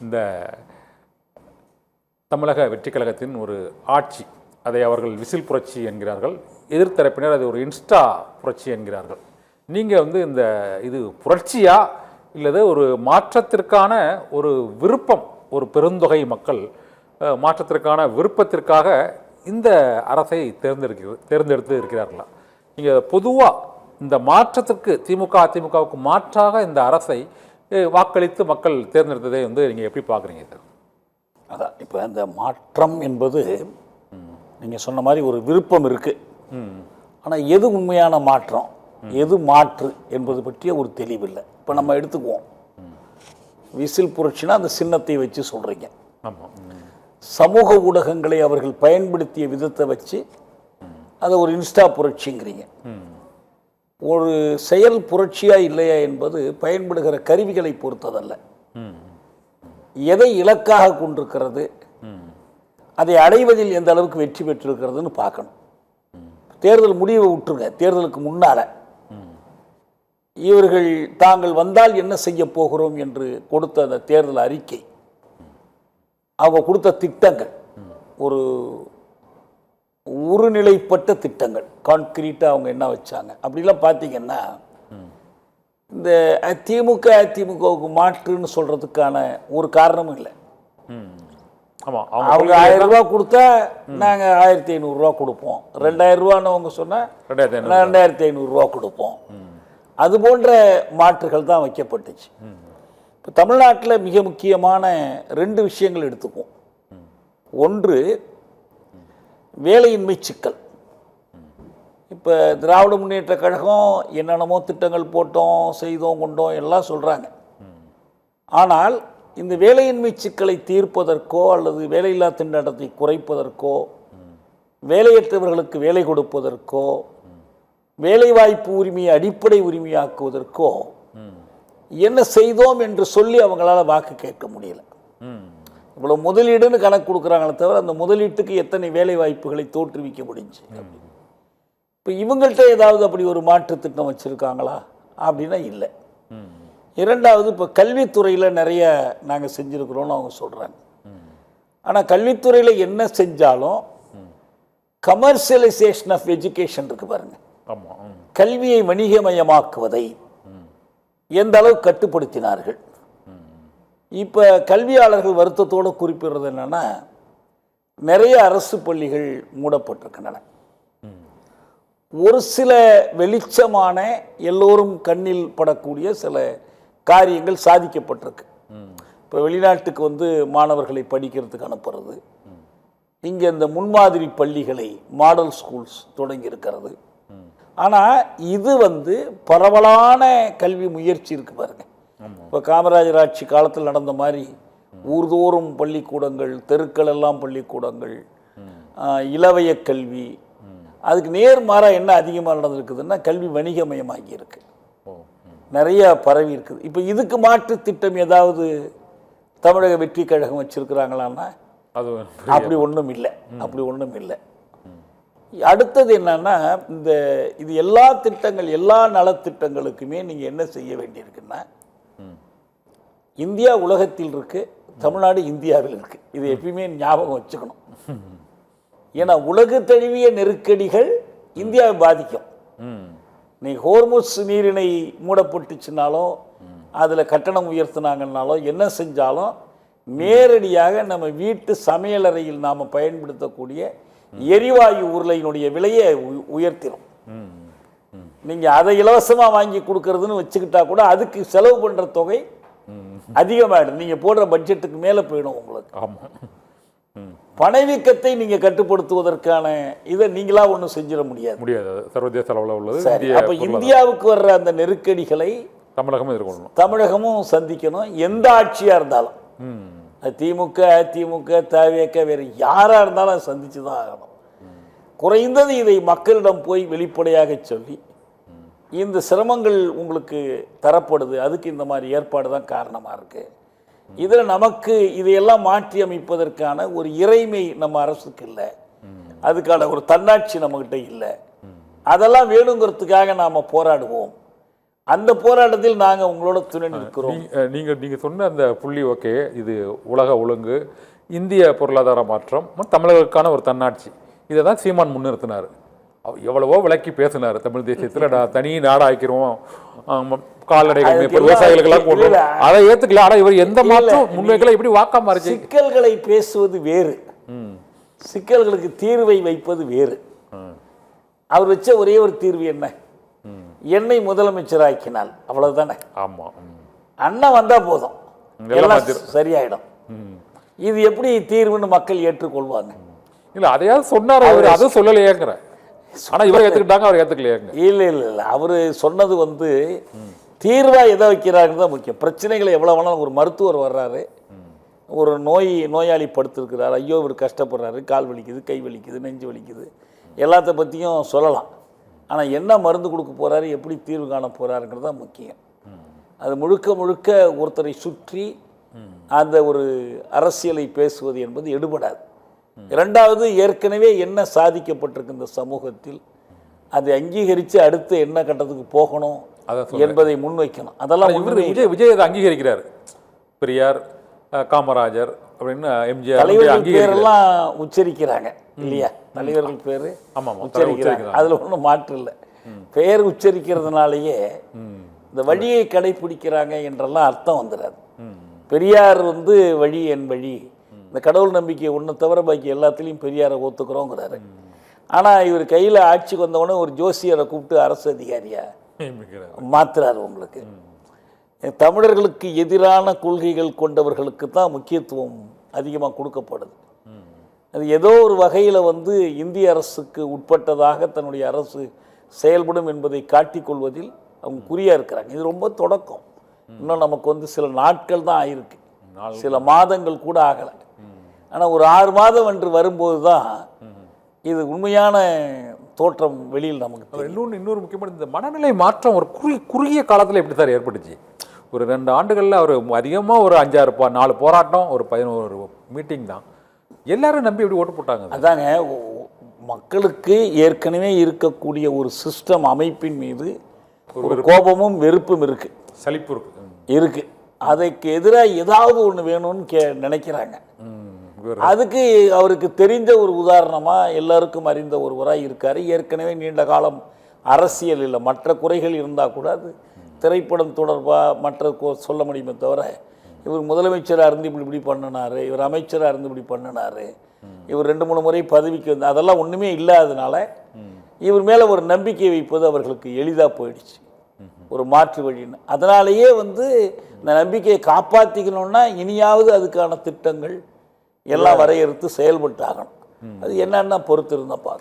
இந்த தமிழக வெற்றி கழகத்தின் ஒரு ஆட்சி, அதை அவர்கள் விசில் புரட்சி என்கிறார்கள், எதிர்த்தரப்பினர் அது ஒரு இன்ஸ்டா புரட்சி என்கிறார்கள். நீங்கள் இந்த இது புரட்சியா இல்லது ஒரு மாற்றத்திற்கான ஒரு விருப்பம், ஒரு பெருந்தொகை மக்கள் மாற்றத்திற்கான விருப்பத்திற்காக இந்த அரசை தேர்ந்தெடுத்து இருக்கிறார்களா? நீங்கள் பொதுவாக இந்த மாற்றத்திற்கு திமுக அதிமுகவுக்கு மாற்றாக இந்த அரசை வாக்களித்து மக்கள் தேர்ந்தெடுத்ததை நீங்கள் எப்படி பார்க்குறீங்க? இது அதான் இப்போ இந்த மாற்றம் என்பது நீங்கள் சொன்ன மாதிரி ஒரு விருப்பம் இருக்குது. ஆனால் எது உண்மையான மாற்றம், எது மாற்று என்பது பற்றிய ஒரு தெளிவில்லை. இப்போ நம்ம எடுத்துக்குவோம், விசில் புரட்சினா அந்த சின்னத்தை வச்சு சொல்கிறீங்க. ஆமாம். சமூக ஊடகங்களை அவர்கள் பயன்படுத்திய விதத்தை வச்சு அதை ஒரு இன்ஸ்டா புரட்சிங்கிறீங்க. ஒரு செயல் புரட்சியா இல்லையா என்பது பயன்படுகிற கருவிகளை பொறுத்ததல்ல, எதை இலக்காக கொண்டிருக்கிறது, அதை அடைவதில் எந்த அளவுக்கு வெற்றி பெற்றிருக்கிறதுன்னு பார்க்கணும். தேர்தல் முடிவை விட்டுருங்க, தேர்தலுக்கு முன்னால இவர்கள் தாங்கள் வந்தால் என்ன செய்ய போகிறோம் என்று கொடுத்த அந்த தேர்தல் அறிக்கை, அவங்க கொடுத்த திட்டங்கள் ஒரு ஒருநிலைப்பட்ட திட்டங்கள், கான்கிரீட்டாக அவங்க என்ன வச்சாங்க அப்படிலாம் பார்த்தீங்கன்னா, இந்த அதிமுகவுக்கு மாற்றுன்னு சொல்கிறதுக்கான ஒரு காரணமும் இல்லை. அவங்க 1000 ரூபா கொடுத்தா நாங்கள் 1500 ரூபா கொடுப்போம், 2000 ரூபான்னு அவங்க சொன்னால் 2500 ரூபா கொடுப்போம். அது போன்ற மாற்றுகள் தான் வைக்கப்பட்டுச்சு. இப்போ தமிழ்நாட்டில் மிக முக்கியமான 2 விஷயங்கள் எடுத்துப்போம். ஒன்று வேலையின்மை சிக்கல். இப்போ திராவிட முன்னேற்ற கழகம் என்னென்னமோ திட்டங்கள் போட்டோம், செய்தோம், கொண்டோம் எல்லாம் சொல்கிறாங்க. ஆனால் இந்த வேலையின்மை சிக்கலை தீர்ப்பதற்கோ அல்லது வேலையில்லா திண்டாட்டத்தை குறைப்பதற்கோ, வேலையற்றவர்களுக்கு வேலை கொடுப்பதற்கோ, வேலைவாய்ப்பு உரிமையை அடிப்படை உரிமையாக்குவதற்கோ என்ன செய்தோம் என்று சொல்லி அவங்களால வாக்கு கேட்க முடியல. இவ்வளோ முதலீடுன்னு கணக்கு கொடுக்குறாங்களே தவிர அந்த முதலீட்டுக்கு எத்தனை வேலை வாய்ப்புகளை தோற்றுவிக்க முடிஞ்சு. இப்போ இவங்கள்ட்ட ஏதாவது அப்படி ஒரு மாற்று திட்டம் வச்சுருக்காங்களா அப்படின்னா இல்லை. இரண்டாவது, இப்போ கல்வித்துறையில் நிறைய நாங்கள் செஞ்சுருக்கிறோன்னு அவங்க சொல்கிறாங்க. ஆனால் கல்வித்துறையில் என்ன செஞ்சாலும் கமர்ஷியலைசேஷன் ஆஃப் எஜுகேஷன் இருக்கு பாருங்க, கல்வியை வணிகமயமாக்குவதை எந்த அளவுக்கு கட்டுப்படுத்தினார்கள். இப்போ கல்வியாளர்கள் வருத்தத்தோடு குறிப்பிடுறது என்னென்னா, நிறைய அரசு பள்ளிகள் மூடப்பட்டிருக்கின்றன. ஒரு சில வெளிச்சமான எல்லோரும் கண்ணில் படக்கூடிய சில காரியங்கள் சாதிக்கப்பட்டிருக்கு. இப்போ வெளிநாட்டுக்கு மாணவர்களை படிக்கிறதுக்கு அனுப்புறது, இங்கே இந்த முன்மாதிரி பள்ளிகளை மாடல் ஸ்கூல்ஸ் தொடங்கி இருக்கிறது. ஆனால் இது பரவலான கல்வி முயற்சி இருக்கு பாருங்க. இப்போ காமராஜர் ஆட்சி காலத்தில் நடந்த மாதிரி ஊர்தோறும் பள்ளிக்கூடங்கள், தெருக்கள் எல்லாம் பள்ளிக்கூடங்கள், இளவய கல்வி, அதுக்கு நேர்மாறாக என்ன அதிகமாக நடந்திருக்குதுன்னா கல்வி வணிகமயமாகி இருக்கு, நிறைய பரவி இருக்குது. இப்போ இதுக்கு மாற்று திட்டம் ஏதாவது தமிழக வெற்றி கழகம் வச்சிருக்கிறாங்களான்னா அப்படி ஒன்றும் இல்லை, அப்படி ஒன்றும் இல்லை. அடுத்தது என்னன்னா, இது எல்லா திட்டங்கள், எல்லா நலத்திட்டங்களுக்குமே நீங்கள் என்ன செய்ய வேண்டியிருக்குன்னா, இந்தியா உலகத்தில் இருக்கு, தமிழ்நாடு இந்தியாவில் இருக்கு. இது எப்பயுமே ஞாபகம் வச்சுக்கணும். ஏன்னா உலகு தழுவிய நெருக்கடிகள் இந்தியாவை பாதிக்கும். நீ ஹோர்முஸ் நீரிணை மூடப்பட்டுச்சுனாலோ, அதில் கட்டணம் உயர்த்தினாங்கன்னாலோ, என்ன செஞ்சாலும் நேரடியாக நம்ம வீட்டு சமையலறையில் நாம் பயன்படுத்தக்கூடிய எரிவாயு உருளையினுடைய விலையை உயர்த்திடும். நீங்கள் அதை இலவசமாக வாங்கி கொடுக்கறதுன்னு வச்சுக்கிட்டா கூட அதுக்கு செலவு பண்ணுற தொகை அதிகமாகிடும். நீங்கள் போடுற பட்ஜெட்டுக்கு மேலே போயிடும் உங்களுக்கு. பணவீக்கத்தை நீங்கள் கட்டுப்படுத்துவதற்கான இதை நீங்களா ஒன்றும் செஞ்சிட முடியாது, சர்வதேச அளவில் உள்ளது. அப்போ இந்தியாவுக்கு வர்ற அந்த நெருக்கடிகளை தமிழகமும் எதிர்கொள்ளணும், தமிழகமும் சந்திக்கணும். எந்த ஆட்சியாக இருந்தாலும், திமுக அதிமுக தவிக வேறு யாராக இருந்தாலும் சந்திச்சு தான் ஆகணும். குறைந்தது இதை மக்களிடம் போய் வெளிப்படையாக சொல்லி, இந்த சிரமங்கள் உங்களுக்கு தரப்படுது, அதுக்கு இந்த மாதிரி ஏற்பாடு தான் காரணமாக இருக்குது. இதில் நமக்கு இதையெல்லாம் மாற்றி அமைப்பதற்கான ஒரு இறைமை நம்ம அரசுக்கு இல்லை, அதுக்கான ஒரு தன்னாட்சி நம்மகிட்ட இல்லை. அதெல்லாம் வேணுங்கிறதுக்காக நாம் போராடுவோம். அந்த போராட்டத்தில் நாங்கள் உங்களோட துணை நிற்கிறோம். நீங்கள் சொன்ன அந்த புள்ளி ஓகே, இது உலக ஒழுங்கு, இந்திய பொருளாதார மாற்றம், தமிழர்களுக்கான ஒரு தன்னாட்சி, இதை தான் சீமான் முன்னிறுத்தினார். எவ்வளவோ விளக்கி பேசினார். தமிழ் தேசியத்தில் தனி நாடாக்கிறோம், கால்நடைகள் விவசாயிகளுக்கெல்லாம் கொண்டு, அதை ஏற்றுக்கல. ஆனால் இவர் எந்த மாற்றம் முன்வைக்கல, இப்படி வாக்கா மாறிச்சு. சிக்கல்களை பேசுவது வேறு, சிக்கல்களுக்கு தீர்வை வைப்பது வேறு. அவர் வச்ச ஒரே ஒரு தீர்வு என்ன? என்னை முதலமைச்சராக்கினால் அவ்வளவுதானே. ஆமா, அண்ணன் வந்தா போதும், எல்லாம் சரியாயிடும். இது எப்படி தீர்வுன்னு மக்கள் ஏற்றுக்கொள்வாங்க? இல்ல அதையாவது சொன்னார் அவர், அதை சொல்லலையேங்கிற. ஆனா இவர் ஏத்துக்கிட்டாங்க, அவர் ஏத்துக்கலையாங்க. இல்ல இல்ல இல்ல, அவரு சொன்னது வந்து தீர்வா எதை வைக்கிறாருன்னு தான் முக்கியம். பிரச்சனைகளை எவ்வளவு வேணாலும், ஒரு மருத்துவர் வர்றாரு, ஒரு நோயாளி படுத்திருக்கிறார், ஐயோ இவர் கஷ்டப்படுறாரு, கால் வலிக்குது, கை வலிக்குது, நெஞ்சு வலிக்குது, எல்லாத்த பற்றியும் சொல்லலாம். ஆனால் என்ன மருந்து கொடுக்க போகிறாரு, எப்படி தீர்வு காண போகிறாருங்கிறது தான் முக்கியம். அது முழுக்க முழுக்க ஒருத்தரை சுற்றி அந்த ஒரு அரசியலை பேசுவது என்பது எடுபடாது. இரண்டாவது, ஏற்கனவே என்ன சாதிக்கப்பட்டிருக்கு இந்த சமூகத்தில், அதை அங்கீகரித்து அடுத்து என்ன கட்டத்துக்கு போகணும் என்பதை முன்வைக்கணும். அதெல்லாம் விஜய் அதை அங்கீகரிக்கிறார். பெரியார், காமராஜர் அப்படின்னு எம்ஜிஆர் தலைவர்கள் பேரெல்லாம் உச்சரிக்கிறாங்க இல்லையா? தலைவர்கள் பேர் உச்சரிக்கிறாங்க, அதில் ஒன்றும் மாற்று இல்லை. பெயர் உச்சரிக்கிறதுனாலேயே இந்த வழியை கடைபிடிக்கிறாங்க என்றெல்லாம் அர்த்தம் வந்துடாது. பெரியார் வந்து வழி என் வழி, இந்த கடவுள் நம்பிக்கை ஒன்று தவிர பாக்கி எல்லாத்துலேயும் பெரியாரை ஒத்துக்கிறோங்கிறாரு. ஆனால் இவர் கையில் ஆட்சிக்கு வந்தவொடனே ஒரு ஜோசியரை கூப்பிட்டு அரசு அதிகாரியா மாத்துறாரு. உங்களுக்கு தமிழர்களுக்கு எதிரான கொள்கைகள் கொண்டவர்களுக்கு தான் முக்கியத்துவம் அதிகமாக கொடுக்கப்படுது. அது ஏதோ ஒரு வகையில் வந்து இந்திய அரசுக்கு உட்பட்டதாக தன்னுடைய அரசு செயல்படும் என்பதை காட்டிக்கொள்வதில் அவங்க குறியாக இருக்கிறாங்க. இது ரொம்ப தொடக்கம். இன்னும் நமக்கு வந்து சில நாட்கள் தான் ஆயிருக்கு, சில மாதங்கள் கூட ஆகலை. ஆனால் ஒரு 6 மாதம் என்று வரும்போது தான் இது உண்மையான தோற்றம் வெளியில் நமக்கு. இன்னொரு முக்கியமான இந்த மனநிலை மாற்றம் ஒரு குறுகிய காலத்தில் எப்படி சார் ஏற்பட்டுச்சு? ஒரு 2 ஆண்டுகளில் அவர் அதிகமாக ஒரு 4 போராட்டம், ஒரு 11 மீட்டிங் தான், எல்லாரும் நம்பி எப்படி ஓட்டு போட்டாங்க. அதாங்க, மக்களுக்கு ஏற்கனவே இருக்கக்கூடிய ஒரு சிஸ்டம் அமைப்பின் மீது ஒரு கோபமும் வெறுப்பும் இருக்கு, சலிப்பு இருக்கு. அதுக்கு எதிராக ஏதாவது ஒன்று வேணும்னு நினைக்கிறாங்க. அதுக்கு அவருக்கு தெரிந்த ஒரு உதாரணமாக எல்லாருக்கும் அறிந்த ஒருவராக இருக்கார். ஏற்கனவே நீண்ட காலம் அரசியல் இல்லை, மற்ற குறைகள் இருந்தால் கூட அது திரைப்படம் தொடர்பாக மற்ற சொல்ல முடியுமே தவிர, இவர் முதலமைச்சராக இருந்து இப்படி பண்ணினார், இவர் அமைச்சராக இருந்து இப்படி பண்ணினார், இவர் 2-3 முறை பதவிக்கு வந்து அதெல்லாம் ஒன்றுமே இல்லாததுனால இவர் மேலே ஒரு நம்பிக்கை வைப்பது அவர்களுக்கு எளிதாக போயிடுச்சு, ஒரு மாற்று வழின்னு. அதனாலேயே வந்து இந்த நம்பிக்கையை காப்பாற்றிக்கணும்னா இனியாவது அதுக்கான திட்டங்கள் எல்லாம் வரையறுத்து செயல்பட்டாகணும். அது என்னன்னா பொறுத்து இருந்தால் பார்க்கணும்.